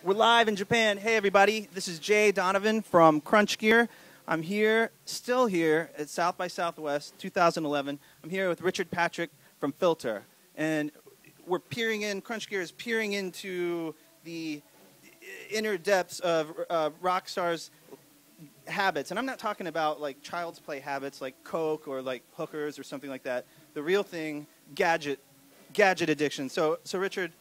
We're live in Japan. Hey, everybody. This is Donovan from Crunch Gear. I'm here, still here at South by Southwest 2011. I'm here with Richard Patrick from Filter. And we're peering in, Crunch Gear is peering into the inner depths of rock stars' habits. And I'm not talking about like child's play habits like coke or like hookers or something like that. The real thing, gadget addiction. So Richard,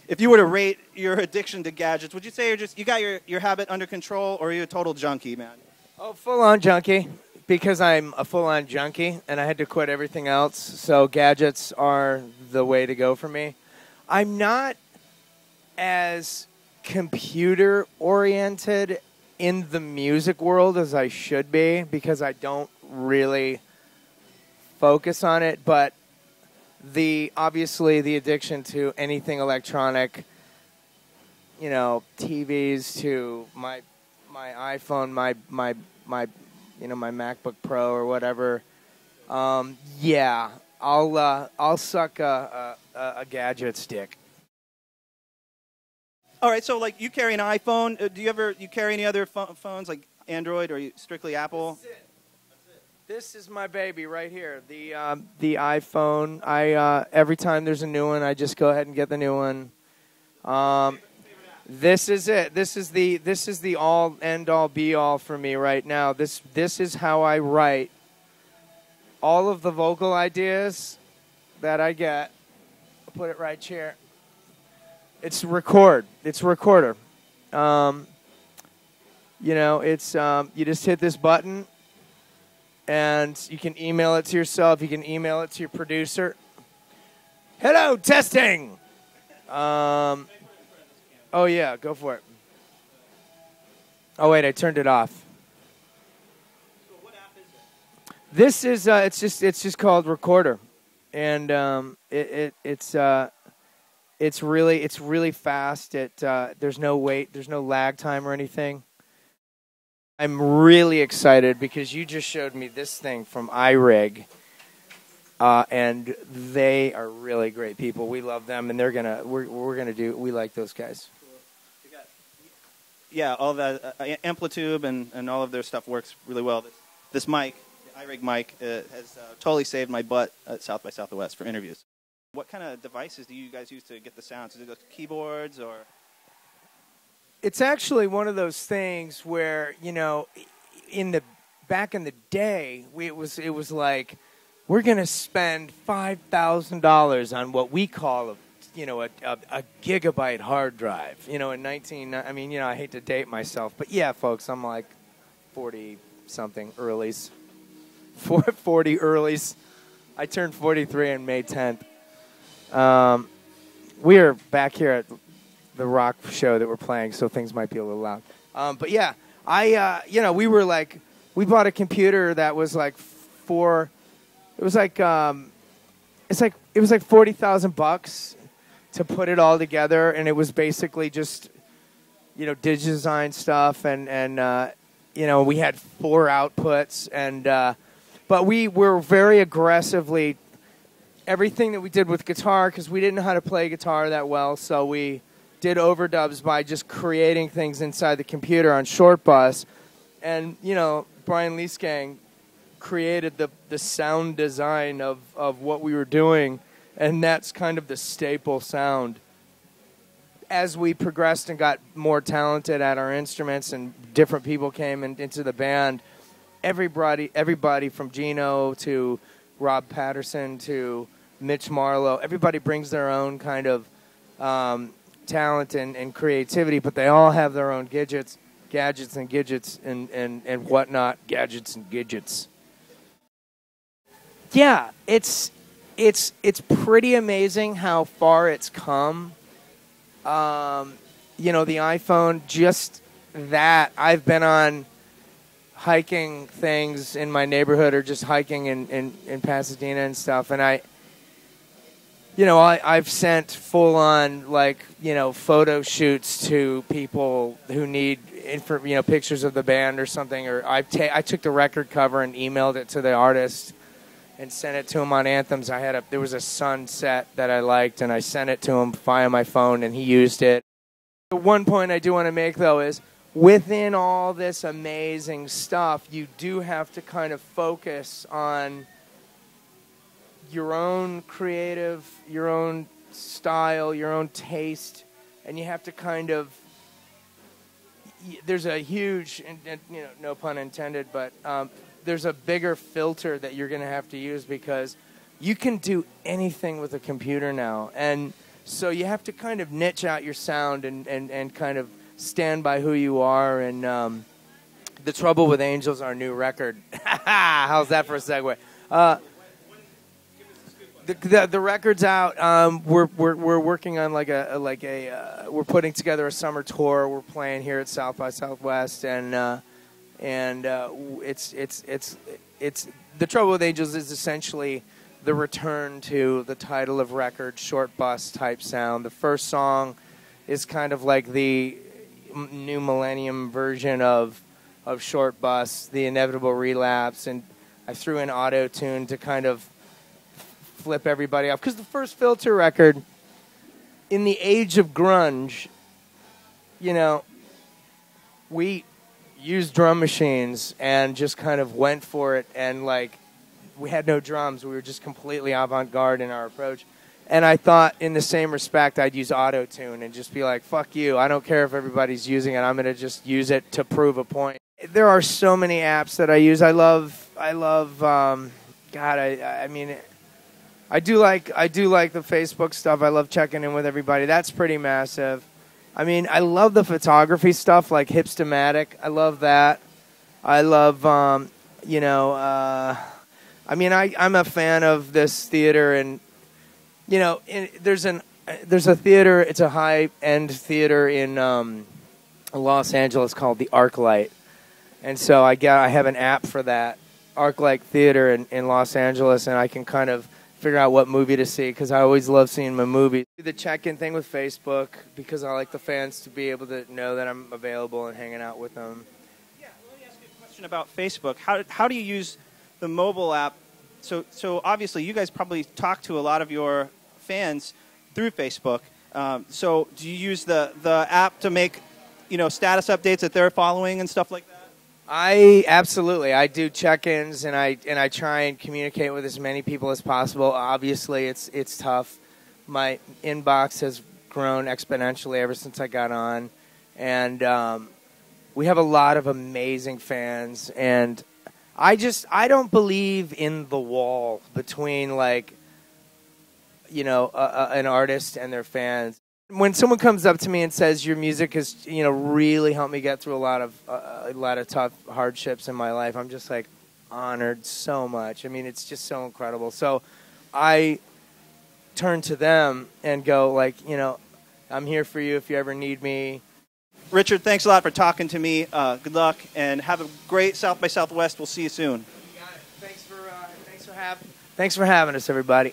if you were to rate your addiction to gadgets, would you say you got your habit under control, or are you a total junkie, man? Oh, full-on junkie, because I'm a full-on junkie, and I had to quit everything else, so gadgets are the way to go for me. I'm not as computer-oriented in the music world as I should be, because I don't really focus on it, but obviously the addiction to anything electronic, you know, TVs to my iPhone, my MacBook Pro or whatever. Yeah, I'll suck a gadget stick. All right, so like you carry an iPhone. Do you carry any other phones like Android, or are you strictly Apple? This is my baby right here, the iPhone. Every time there's a new one, I just go ahead and get the new one. This is it. This is the all end all be all for me right now. This is how I write all of the vocal ideas that I get. I'll put it right here. It's record. It's recorder. You know, it's you just hit this button. And you can email it to yourself. You can email it to your producer. Hello, testing. Oh, yeah, go for it. Oh, wait, I turned it off. So what app is it? This is, it's just called Recorder. And it's really fast. There's no wait. There's no lag time or anything. I'm really excited because you just showed me this thing from iRig, and they are really great people. We love them, and we like those guys. Yeah, all that Amplitude and all of their stuff works really well. This mic, the iRig mic, has totally saved my butt at South by Southwest for interviews. What kind of devices do you guys use to get the sounds? Is it keyboards or? It's actually one of those things where, you know, back in the day, it was like, we're going to spend $5,000 on what we call a gigabyte hard drive. You know, I hate to date myself, but yeah, folks, I'm like 40-something earlies. 40 earlies. I turned 43 on May 10th. We are back here at the rock show that we're playing, so things might be a little loud. But yeah, we bought a computer that was like it was like $40,000 to put it all together, and it was basically just, you know, DigiDesign stuff, and we had 4 outputs, but we were very aggressively, everything that we did with guitar, because we didn't know how to play guitar that well, so we did overdubs by just creating things inside the computer on short bus. And, you know, Brian Leesgang created the sound design of what we were doing, and that's kind of the staple sound. As we progressed and got more talented at our instruments and different people came into the band, everybody from Gino to Rob Patterson to Mitch Marlowe, everybody brings their own kind of talent and creativity, but they all have their own gadgets and gadgets and whatnot, gadgets and gadgets. Yeah, it's pretty amazing how far it's come. You know, the iPhone, just that. I've been on hiking things in my neighborhood or just hiking in Pasadena and stuff, and I've sent full-on, like, you know, photo shoots to people who need, pictures of the band or something. Or I took the record cover and emailed it to the artist and sent it to him on anthems. There was a sunset that I liked, and I sent it to him via my phone, and he used it. The one point I do want to make, though, is within all this amazing stuff, you do have to kind of focus on your own creative, your own style, your own taste, and you have to kind of, there's a huge, and you know, no pun intended, but there's a bigger filter that you're going to have to use because you can do anything with a computer now. And so you have to kind of niche out your sound and kind of stand by who you are. And The Trouble with Angels, our new record. How's that for a segue? The record's out. We're working on we're putting together a summer tour. We're playing here at South by Southwest, and it's The Trouble with Angels is essentially the return to the title of record, short bus type sound. The first song is kind of like the new millennium version of short bus, the inevitable relapse, and I threw in auto tune to kind of flip everybody off, because the first Filter record, in the age of grunge, you know, we used drum machines and just kind of went for it, and like we had no drums. We were just completely avant-garde in our approach. And I thought, in the same respect, I'd use auto-tune and just be like, fuck you. I don't care if everybody's using it. I'm going to just use it to prove a point. There are so many apps that I use. I love God, I mean, I do like the Facebook stuff. I love checking in with everybody. That's pretty massive. I mean, I love the photography stuff like Hipstamatic. I love that. I love, I mean, I'm a fan of this theater, and you know, there's a theater. It's a high-end theater in Los Angeles called the ArcLight, and so I have an app for that ArcLight Theater in Los Angeles, and I can kind of figure out what movie to see because I always love seeing my movies. Do the check-in thing with Facebook because I like the fans to be able to know that I'm available and hanging out with them. Yeah, let me ask you a question about Facebook. How do you use the mobile app? So obviously you guys probably talk to a lot of your fans through Facebook. So do you use the app to make, you know, status updates that they're following and stuff like that? Absolutely. I do check-ins and I try and communicate with as many people as possible. Obviously, it's tough. My inbox has grown exponentially ever since I got on, and we have a lot of amazing fans. And I don't believe in the wall between, like, you know, an artist and their fans. When someone comes up to me and says your music has, you know, really helped me get through a lot of tough hardships in my life, I'm just like honored so much. I mean, it's just so incredible. So I turn to them and go like, you know, I'm here for you if you ever need me. Richard, thanks a lot for talking to me. Good luck and have a great South by Southwest. We'll see you soon. You got it. Thanks for having us, everybody.